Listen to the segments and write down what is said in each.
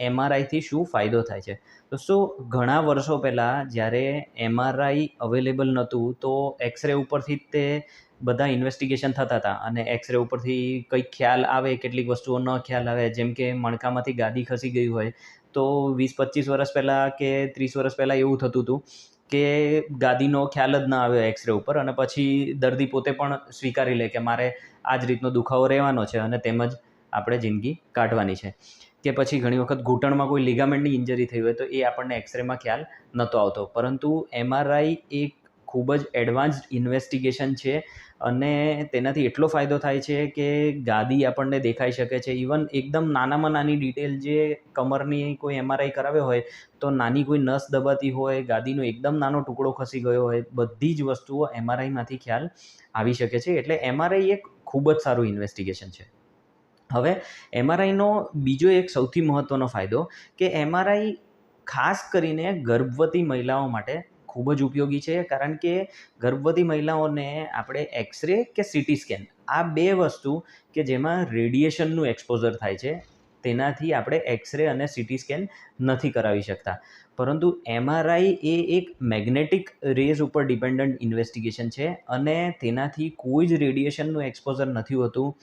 એમઆરઆઈથી શું ફાયદો થાય છે. તો ઘણા વર્ષો પહેલાં જ્યારે એમઆરઆઈ અવેલેબલ નહોતું તો એક્સરે ઉપરથી જ તે બધા ઇન્વેસ્ટિગેશન થતા હતા અને એક્સરે ઉપરથી કંઈક ખ્યાલ આવે, કેટલીક વસ્તુઓ ન ખ્યાલ આવે, જેમ કે મણકામાંથી ગાદી ખસી ગઈ હોય તો 20-25 વર્ષ પહેલાં કે 30 વર્ષ પહેલાં એવું થતું હતું કે ગાદીનો ખ્યાલ જ ના આવ્યો એક્સરે ઉપર અને પછી દર્દી પોતે પણ સ્વીકારી લે કે મારે આ જ રીતનો દુખાવો રહેવાનો છે અને તેમજ આપણે જિંદગી કાઢવાની છે. કે પછી ઘણી વખત ઘૂંટણમાં કોઈ લિગામેન્ટની ઇન્જરી થઈ હોય તો એ આપણને એક્સરેમાં ખ્યાલ નહોતો આવતો, પરંતુ એમઆરઆઈ એક ખૂબ જ એડવાન્સ્ડ ઇન્વેસ્ટિગેશન છે અને તેનાથી એટલો ફાયદો થાય છે કે ગાદી આપણને દેખાઈ શકે છે. ઇવન એકદમ નાનામાં નાની ડિટેલ જે કમરની કોઈ એમઆરઆઈ કરાવ્યો હોય તો નાની કોઈ નસ દબાતી હોય, ગાદીનો એકદમ નાનો ટુકડો ખસી ગયો હોય, બધી જ વસ્તુઓ એમઆરઆઈમાંથી ખ્યાલ આવી શકે છે. એટલે એમઆરઆઈ એક ખૂબ જ સારું ઇન્વેસ્ટિગેશન છે. હવે એમઆરઆઈનો બીજો એક સૌથી મહત્ત્વનો ફાયદો કે એમઆરઆઈ ખાસ કરીને ગર્ભવતી મહિલાઓ માટે ખૂબ જ ઉપયોગી છે, કારણ કે ગર્ભવતી મહિલાઓને આપણે એક્સરે કે સીટી સ્કેન આ બે વસ્તુ કે જેમાં રેડિયેશનનું એક્સપોઝર થાય છે તેનાથી આપણે એક્સરે અને સીટી સ્કેન નથી કરાવી શકતા. પરંતુ એમઆરઆઈ એ એક મેગ્નેટિક રેઝ ઉપર ડિપેન્ડન્ટ ઇન્વેસ્ટિગેશન છે અને તેનાથી કોઈ જ રેડિયેશનનું એક્સપોઝર નથી હોતું.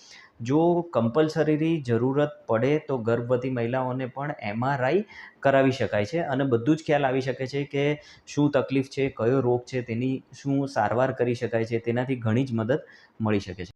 જો કમ્પલસરી જરૂરત પડે તો ગર્ભવતી મહિલાઓને પણ એમઆરઆઈ કરાવી શકાય છે અને બધું જ ખ્યાલ આવી શકે છે કે શું તકલીફ છે, કયો રોગ છે, તેની શું સારવાર કરી શકાય છે, તેનાથી ઘણી જ મદદ મળી શકે છે.